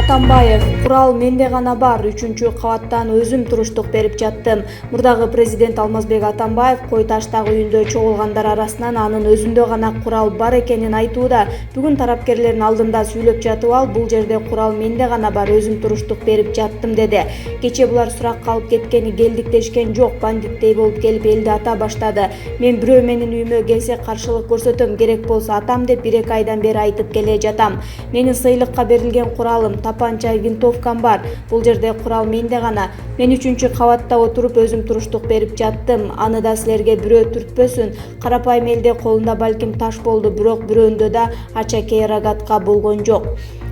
Атамбаев: курал менде гана бар, 3-кабаттан өзүм туруштук берип жаттым. Мурдагы президент Алмазбек Атамбаев Кой таштагы үйүндө чогулгандар арасынан анын өзүндө гана курал бар экенин айтууда. Бүгүн тарапкерлердин алдында сүйлөп жатып ал бул жерде курал менде гана бар, өзүм туруштук берип жаттым деди. Кече булар сурак калып кеткени келдиктешкен жок, бандиттей болуп келип элди ата баштады. Мен бирөө менин үйүмө келсе каршылык көрсөтөм, керек болсо атам деп 1-2 айдан бери айтып келе жатам. Менин сыйлыкка берилген куралым, тапанча, винтовкам бар. Бул жерде курал менде гана. Мен 3-кабатта отуруп өзүм туруштук берип жаттым. Аны да силерге бирөө түртпөсүн. Карапайым элде колунда балким таш болду, бирок бирөөндө да ачакей рогатка болгон жок.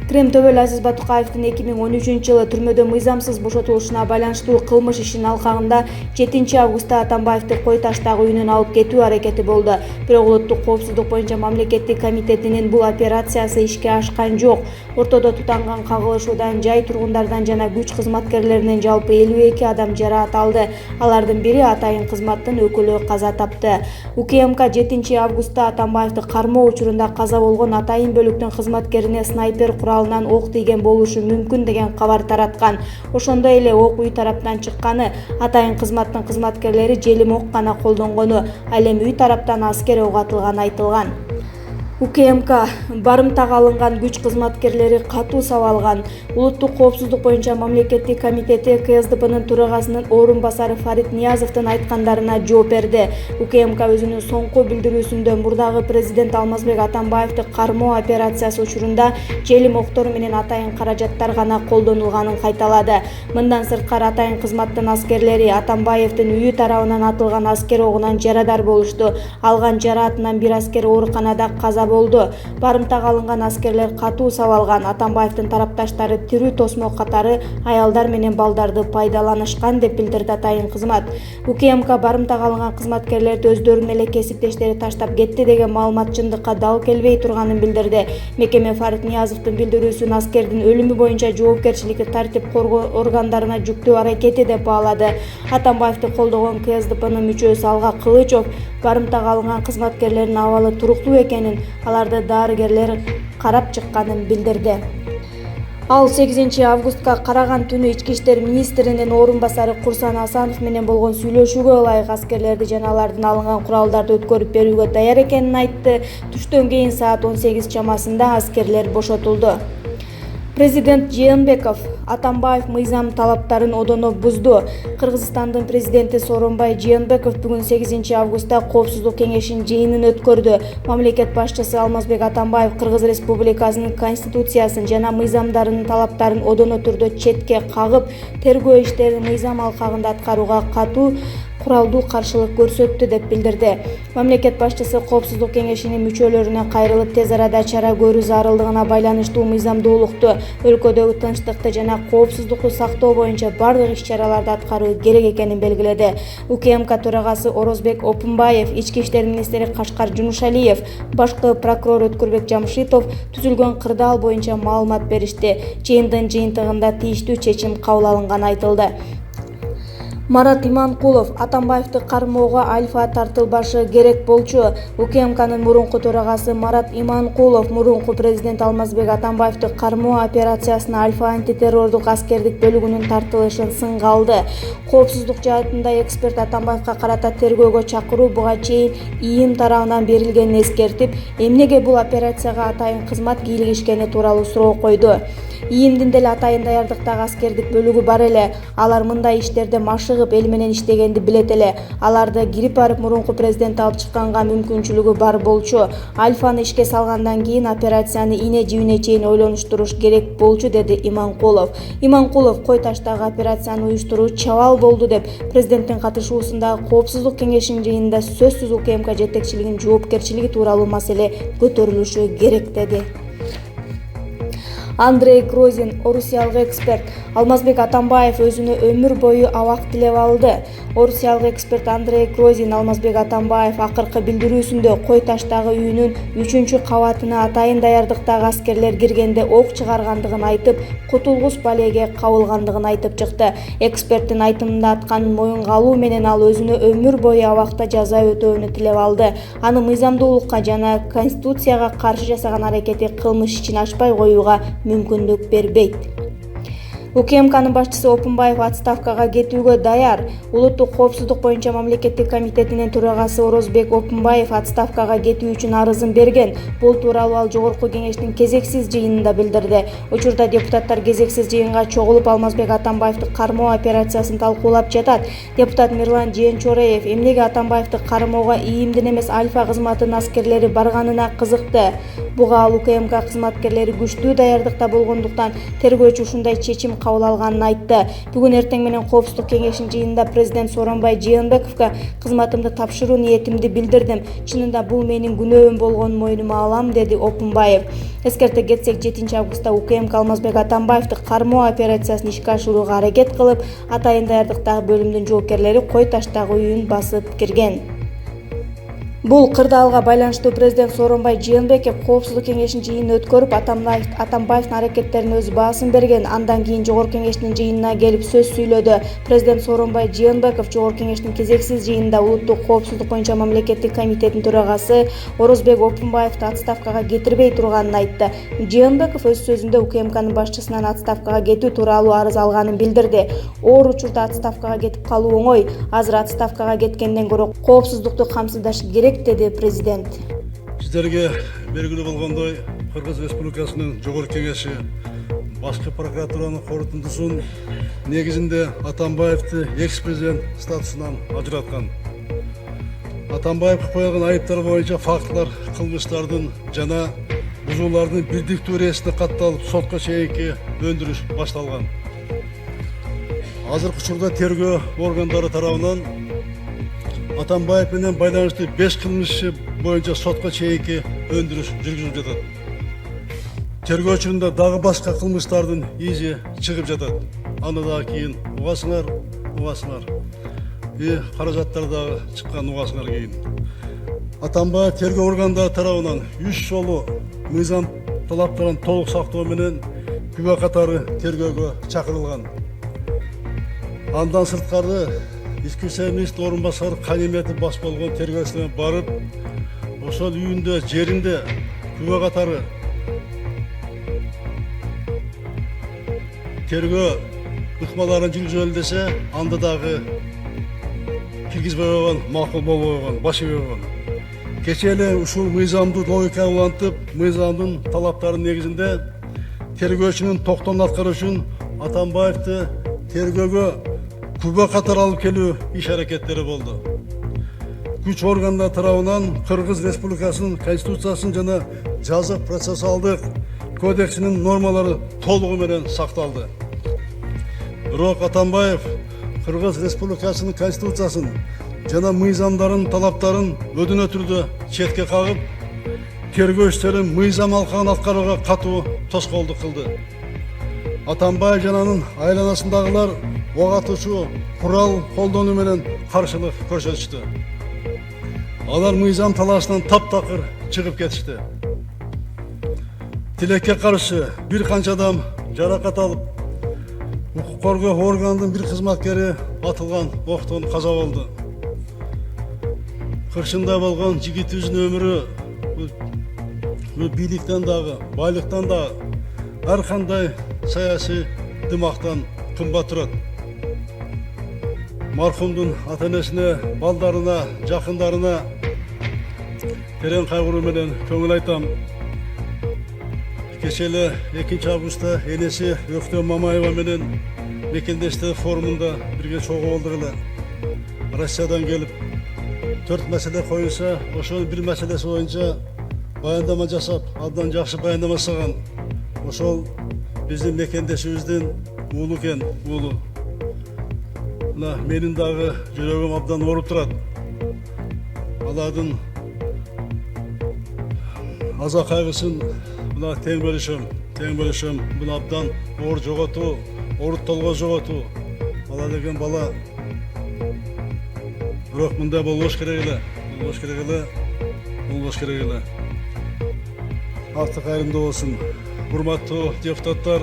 Крем төбөлү Азиз Батукаевдин 2013-жылы түрмөдө мыйзамсыз бошотулушуна байланыштуу кылмыш ишинин алкагында 7 августта Атамбаевди Кой таштагы үйүнөн алып кетүү аракети болду. Бирок улуттук коопсуздук боюнча мамлекеттик комитетинин бул операциясы ишке ашкан жок. Ортодо тутанган кагылышуудан жай тургундардан жана күч кызматкерлеринен жалпы 52 адам жараат алды. Алардын бири атайын кызматтын өкүлү каза тапты. УКМК 7 августта Атамбаевди кармоо учурунда каза болгон атайын бөлүктүн кызматкерине снайпер куралынан ок тийген болушу мүмкүн деген кабар тараткан. Ошондой эле ок үй тараптан чыкканы, атайын кызматтын кызматкерлери желим ок гана колдонгону, ал эми үй тараптан аскер ок атылганы айтылган. УКМК барымтага алынган күч кызматкерлери катуу сабалган. Улуттук коопсуздук боюнча мамлекеттик комитети КСДПнын төрагасынын орун басары Фарид Ниязовдун айткандарына жооп берди. УКМК өзүнүн соңку билдирүүсүндө мурдагы президент Алмазбек Атамбаевди кармоо операциясы учурунда желим октор менен атайын каражаттар гана колдонулганын кайталады. Мындан сырткары атайын кызматтын аскерлери Атамбаевдин үйү тарабынан атылган аскер огунан жарадар болушту. Алган жараатынан бир аскер ооруканада каза болду. Барымтага алынган аскерлер катуу сабалган. Атамбаевдин тарапташтары тирүү тосмо катары аялдар менен балдарды пайдаланышкан деп билдирди атайын кызмат. УКМК барымтага алынган кызматкерлерди өздөрүнүн эле кесиптештери таштап кетти деген маалымат чындыкка дал келбей турганын билдирди. Мекеме Фарид Ниязовдун билдирүүсүн аскердин өлүмү боюнча жоопкерчиликти тартип коргоо органдарына жүктөө аракети деп баалады. Атамбаевди колдогон КСДПнын мүчөсү Алга Кылычев барымтага алынган кызматкерлердин абалы туруктуу экенин, аларды дарыгерлер карап чыкканын билдирди. Ал 8 августка караган түнү ички иштер министринин орун басары Курсан Асанов менен болгон сүйлөшүүгө ылайык аскерлерди жана алардын алынган куралдарды өткөрүп берүүгө даяр экенин айтты. Түштөн кийин саат 18 чамасында аскерлер бошотулду. Президент Жээнбеков Атамбаев мыйзам талаптарын одоно бузду. Кыргызстандын президенти Сооронбай Жээнбеков бүгүн 8 августта Коопсуздук кеңешинин жыйынын өткөрдү. Мамлекет башчысы Алмазбек Атамбаев Кыргыз Республикасынын конституциясын жана мыйзамдарынын талаптарын одоно түрдө четке кагып, тергөө иштерин мыйзам алкагында аткарууга катуу куралдуу каршылык көрсөттү деп билдирди. Мамлекет башчысы Коопсуздук кеңешинин мүчөлөрүнө кайрылып, тез арада чара көрүү зарылдыгына байланыштуу мыйзамдуулукту, өлкөдөгү тынчтыкты жана коопсуздукту сактоо боюнча бардык иш-чараларды аткаруу керек экенин белгиледи. УКМК төрагасы Орозбек Опунбаев, ички иштер министри Кашкар Жумушалиев, башкы прокурор Өткүрбек Жамшитов түзүлгөн кырдаал боюнча маалымат беришти. Жыйындын жыйынтыгында тийиштүү чечим кабыл алынганы айтылды. Марат Иманкулов Атамбаевди кармоого Альфа тартылбашы керек болчу. УКМКнын мурунку төрагасы Марат Иманкулов мурунку президент Алмазбек Атамбаевди кармоо операциясына Альфа антитеррордук аскердик бөлүгүнүн тартылышын сынга алды. Коопсуздук жаатында эксперт Атамбаевга карата тергөөгө чакыруу буга чейин ИИМ тарабынан берилгенин эскертип, эмнеге бул операцияга атайын кызмат кийлигишкени тууралуу суроо койду. ИИМдин деле атайын даярдыктагы аскердик бөлүгү бар эле. Алар мындай иштерде машыгып эл менен иштегенди билет эле. Аларды кирип барып мурунку президент алып чыкканга мүмкүнчүлүгү бар болчу. Альфаны ишке салгандан кийин операцияны ине-жибине чейин ойлонуштуруш керек болчу, деди Иманкулов. Иманкулов Кой таштагы операцияны уюштуруу чабал болду деп президенттин катышуусундагы Коопсуздук кеңешинин жыйынында сөзсүз УКМК жетекчилигинин жоопкерчилиги тууралуу маселе көтөрүлүшү керек деди. Андрей Грозин, орусиялык эксперт. Алмазбек Атамбаев өзүнө өмүр бою абак тилеп алды. Орусиялык эксперт Андрей Грозин Алмазбек Атамбаев акыркы билдирүүсүндө Кой таштагы үйүнүн 3-кабатына атайын даярдыктагы аскерлер киргенде ок чыгаргандыгын айтып, кутулгус балеге кабылгандыгын айтып чыкты. Эксперттин айтымында атканын моюнга алуу менен ал өзүнө өмүр бою абакта жаза өтөөнү тилеп алды. Аны мыйзамдуулукка жана Конституцияга каршы жасаган аракети кылмыш ишин ачпай коюуга мүмкүндүк бербейт. УКМКнын башчысы Опунбаев отставкага кетүүгө даяр. Улуттук коопсуздук боюнча мамлекеттик комитетинин төрагасы Орозбек Опунбаев отставкага кетүү үчүн арызын берген. Бул тууралуу ал Жогорку кеңештин кезексиз жыйынында билдирди. Учурда депутаттар кезексиз жыйынга чогулуп Алмазбек Атамбаевди кармоо операциясын талкуулап жатат. Депутат Мирлан Жээнчореев эмнеге Атамбаевди кармоого ИИМдин эмес Альфа кызматынын аскерлери барганына кызыкты. Буга ал УКМК кызматкерлери күчтүү даярдыкта болгондуктан тергөөчү ушундай чечим кабыл алганын айтты. Бүгүн эртең менен коопсуздук кеңешинин жыйынында президент Сооронбай Жээнбековго кызматымды тапшыруу ниетимди билдирдим. Чынында бул менин күнөөм болгонун мойнума алам, деди Опунбаев. Эскерте кетсек, 7-августта УКМК Алмазбек Атамбаевди кармоо операциясын ишке ашырууга аракет кылып, атайын даярдыктагы бөлүмдүн жоопкерлери Кой таштагы үйүн басып кирген. Бул кырдаалга байланыштуу президент Сооронбай Жээнбеков коопсуздук кеңешинин жыйынын өткөрүп, Атамбаевдин аракеттерине өз баасын берген. Андан кийин Жогорку кеңештин жыйынына келип сөз сүйлөдү. Президент Сооронбай Жээнбеков Жогорку кеңештин кезексиз жыйынында Улуттук коопсуздук боюнча мамлекеттик комитетинин төрагасы Орозбек Опунбаевди отставкага кетирбей турганын айтты. Жээнбеков өз сөзүндө УКМКнын башчысынан отставкага кетүү тууралуу арыз алганын билдирди. Оор учурда отставкага кетип калуу оңой. Азыр отставкага кеткенден көрө коопсуздукту камсыздаш керек, деди президент. Сиздерге белгилүү болгондой, Кыргыз Республикасынын Жогорку кеңеши башкы прокуратуранын корутундусунун негизинде Атамбаевди экс-президент статусунан ажыраткан. Атамбаевге коюлган айыптар боюнча фактылар, кылмыштардын жана бузуулардын бирдиктүү иресине катталып, сотко чейинки өндүрүш башталган. Азыркы учурда тергөө органдары тарабынан Атамбаев менен байланыштуу 5 кылмыш иши боюнча сотко чейинки өндүрүш жүргүзүлүп жатат. Тергөөчүнүн да дагы башка кылмыштардын изи чыгып жатат. Аны дагы кийин угасыңар. Каражаттар дагы чыккан угасыңар кийин. Атамбаев тергөө органдары тарабынан 3 жолу мыйзам талаптарын толук сактоо менен күбө катары тергөөгө чакырылган. Андан сырткары Ички ishlar министри орун басары Каниметов баш болгон тергөөчүлөр барып, ошол үйүндө, жеринде күбө катары тергөө ыкмаларын жүргүзөлү десе, анда дагы киргизбей койгон, макул болбой койгон, баш ийбей койгон. Кечээ эле ушул мыйзамды логикага улантып, мыйзамдын талаптарынын негизинде тергөөчүнүн токтомун аткаруу үчүн Атамбаевди тергөөгө күбө катары алып келүү иш аракеттери болду. Күч органдар тарабынан Кыргыз Республикасынын Конституциясынын жана жаза процессуалдык кодексинин нормалары толугу менен сакталды. Бирок Атамбаев Кыргыз Республикасынын Конституциясын жана мыйзамдарын талаптарын өдүнө түрдө четке кагып, тергөө иштерин мыйзам алкагын аткарууга катуу тоскоолдук кылды. Атамбаев жана анын айланасындагылар ок атуучу курал колдонуу менен каршылык көрсөтүштү. Алар мыйзам талашынан таптакыр чыгып кетишти. Тилекке каршы бир канча адам жаракат алып, укук коргоо органынын бир кызматкери атылган октон каза болду. Кыршында болгон жигитибиздин өмүрү бийликтен дагы, байлыктан дагы, ар кандай саясий дымактан кымбат турат. Мархумдун ата-энесине, балдарына, жакындарына терең кайгыруу менен көңүл айтам. Кечээ эле 2-августта энеси Өктөн Мамаева менен мекендештер форумунда бирге чогуу болдук эле. Россиядан келип 4 маселе коюлса, ошол бир маселеси боюнча баяндама жасап, абдан жакшы баяндама жасаган. Ошол биздин мекендешибиздин уулу экен, уулу. Мына менин дагы жүрөгүм абдан ооруп турат. Алардын аза кайгысын мына тең бөлүшөм. тең бөлүшөм. Бул абдан оор жоготуу, ооруттолго жоготуу. Бала деген бала. Бирок мындай болбош керек эле. Болбош керек эле. Болбош керек эле. Акты кайрымдуу болсун. Урматтуу депутаттар,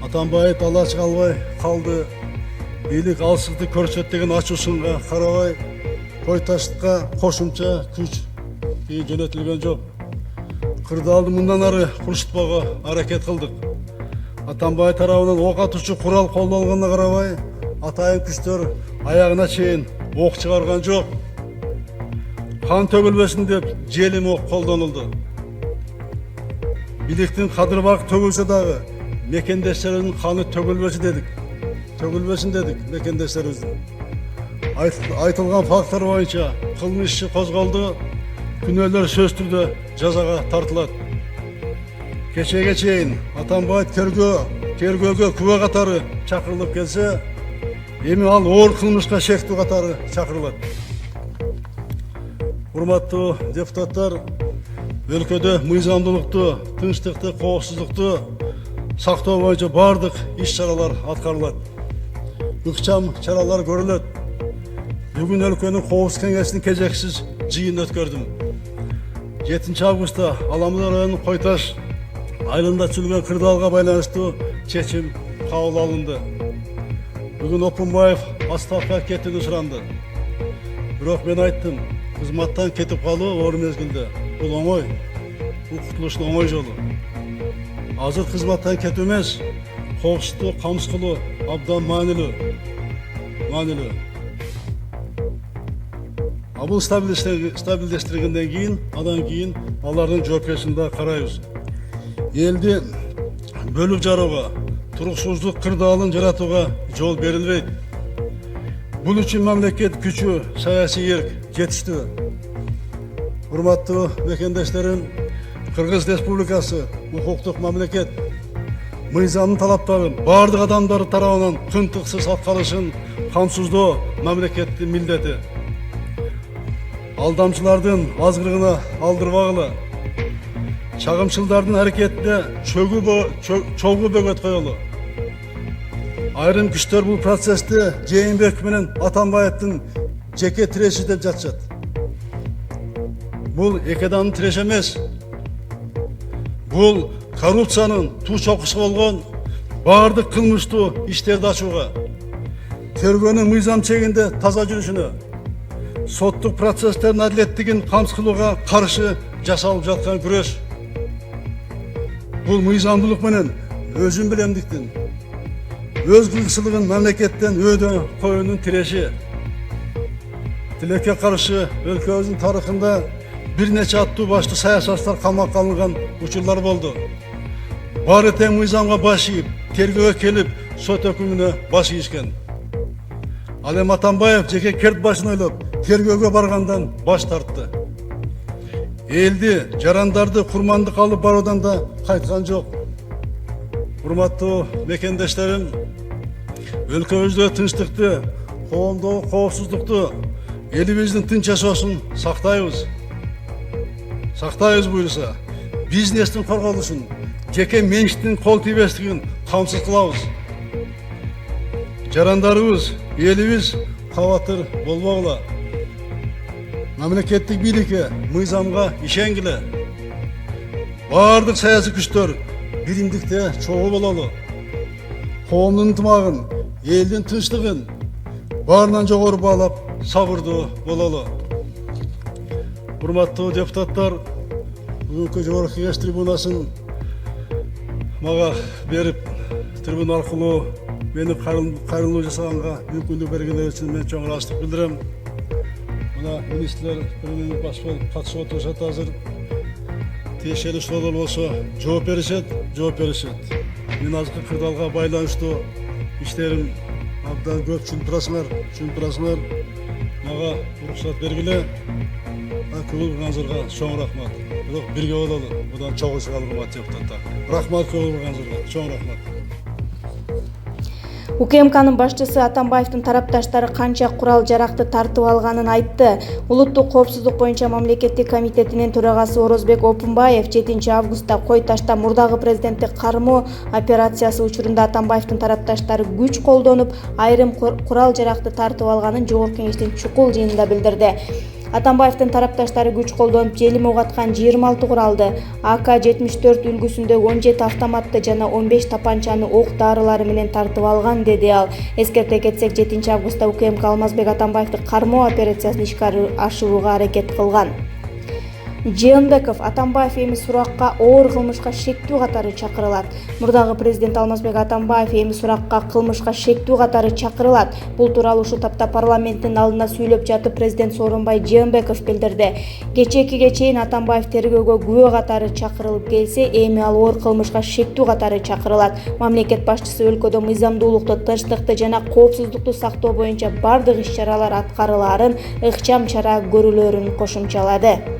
Атамбаев алач калбай калды. Бийлик алсызды көрсөт деген ачуусунга карабай, Кой Таштка кошумча күч жөнөтүлгөн жок. Кырдаалды мындан ары курчутпого аракет кылдык. Атамбаев тарабынан ок атуучу курал колдонулгонуна карабай, атайын күчтөр аягына чейин ок чыгарган жок. Кан төгүлбөсүн деп желим ок колдонулду. Бийликтин кадырбак төгүлсө дагы мекендештерибиздин каны төгүлбөсүн дедик. Төгүлбөсүн дедик мекендештерибиздин. Айтылган факттар боюнча кылмыш иши козголду. Күнөөлөр сөз түрдө жазага тартылат. Кечеге чейин Атамбаев тергөөгө күбө катары чакырылып келсе, эми ал оор кылмышка шектүү катары чакырылат. Урматтуу депутаттар, өлкөдө мыйзамдуулукту, тынчтыкты, коопсуздукту сактоо боюнча бардык иш-чаралар аткарылат. Ыкчам чаралар көрүлөт. Бүгүн өлкөнүн коопсуздук кеңешинин кезексиз жыйынын өткөрдүм. 7 августта Аламжан районунун Кой Таш айылында түзүлгөн кырдаалга байланыштуу чечим кабыл алынды. Бүгүн Опунбаев отставкага кетүүнү суранды. Бирок мен айттым, кызматтан кетип калуу оор мезгилде. Бул оңой. Бул кутулуштун оңой жолу. Азыр кызматтан кетүү эмес, коопсуздукту камсыз кылуу абдан маанилүү. Бул стабилдештиргенден кийин, андан кийин алардын жоопкерчилигин карайбыз. Элди бөлүп жарууга, туруксуздук кырдаалын жаратууга жол берилбейт. Бул үчүн мамлекет күчү, саясий эрк жетиштүү. Урматтуу мекендештерим, Кыргыз Республикасы укуктук мамлекет. Мыйзамдын талаптарын бардык адамдар тарабынан тынтыксыз аткарылышын камсыздоо мамлекеттин милдети. Алдамчылардын азгырыгына алдырбагыла. Чагымчылдардын аракетине чогуу бөгөт коелу. Айрым күчтөр бул процессти Жээнбеков менен Атамбаевдин жеке тиреши деп жатышат. Бул эки адамдын тиреши эмес. Бул коррупциянын туу чокусу болгон бардык кылмыштуу иштерди ачууга, тергөөнүн мыйзам чегинде таза жүрүшүнө, соттук процесстердин адилеттигин камсыз кылууга каршы жасалып жаткан күрөш. Бул мыйзамдуулук менен өзүн билемдиктин, өз кыргызчылыгын мамлекеттен өйдө коюунун тиреши. Тилекке каршы өлкөбүздүн тарыхында бир нече аттуу баштуу саясатчылар камакка алынган учурлар болду. Баары тең мыйзамга баш ийип, тергөөгө келип, сот өкүмүнө баш ийишкен. Ал эми Атамбаев жеке керт башын ойлоп, тергөөгө баргандан баш тартты. Элди, жарандарды курмандык алып баруудан да кайткан жок. Урматтуу мекендештерим, өлкөбүздө тынчтыкты, коомдогу коопсуздукту, элибиздин тынч жашоосун сактайбыз. Сактайбыз буюрса, бизнестин корголушун, жеке менчиктин кол тийбестигин камсыз кылабыз. Жарандарыбыз, элибиз кабатыр болбогула. Мамлекеттик бийликке, мыйзамга ишенгиле. Бардык саясий күчтөр биримдикте чогуу бололу. Коомдун ынтымагын, элдин тынчтыгын баарынан жогору баалап, сабырдуу бололу. Урматтуу депутаттар, бүгүнкү жогорку кеңеш трибунасын мага берип, трибуна аркылуу мени кайрылуу жасаганга мүмкүндүк бергендер үчүн мен чоң ыраазычылык билдирем. Мына министрлер биринен баш болуп катышып отурушат азыр. Тиешелүү суроолор болсо жооп беришет. Мен азыркы кырдаалга байланыштуу иштерим абдан көп түшүнүп турасыңар. Мага уруксат бергиле. Көңүл бурганыңыздарга чоң рахмат. Бирок бирге бололу. Будан чогуу чыгалып урматтуу депутаттар. Рахмат көңүл бурганыңыздарга. Чоң рахмат. УКМКнын башчысы Атамбаевдин тарапташтары канча курал-жаракты тартып алганын айтты. Улуттук коопсуздук боюнча мамлекеттик комитетинин төрагасы Орозбек Опунбаев 7 августта Кой Ташта мурдагы президенттик кармоо операциясы учурунда Атамбаевдин тарапташтары күч колдонуп, айрым курал-жаракты тартып алганын Жогорку Кеңештин чукул жыйынында билдирди. Атамбаевдин тарапташтары күч колдонуп, желим ок аткан 26 куралды, АК-74 үлгүсүндөгү 17 автоматты жана 15 тапанчаны ок-дарылары менен тартып алган, деди ал. Эскерте кетсек, 7 августта УКМК Алмазбек Атамбаевди кармоо операциясын ишке ашырууга аракет кылган. Жээнбеков Атамбаев эми суракка оор кылмышка шектүү катары чакырылат. Мурдагы президент Алмазбек Атамбаев эми суракка кылмышка шектүү катары чакырылат. Бул тууралуу ушул тапта парламенттин алдында сүйлөп жатып президент Сооронбай Жээнбеков билдирди. Кечээкиге чейин Атамбаев тергөөгө күбө катары чакырылып келсе, эми ал оор кылмышка шектүү катары чакырылат. Мамлекет башчысы өлкөдө мыйзамдуулукту, тынчтыкты жана коопсуздукту сактоо боюнча бардык иш-чаралар аткарылаарын, ыкчам чара көрүлөрүн кошумчалады.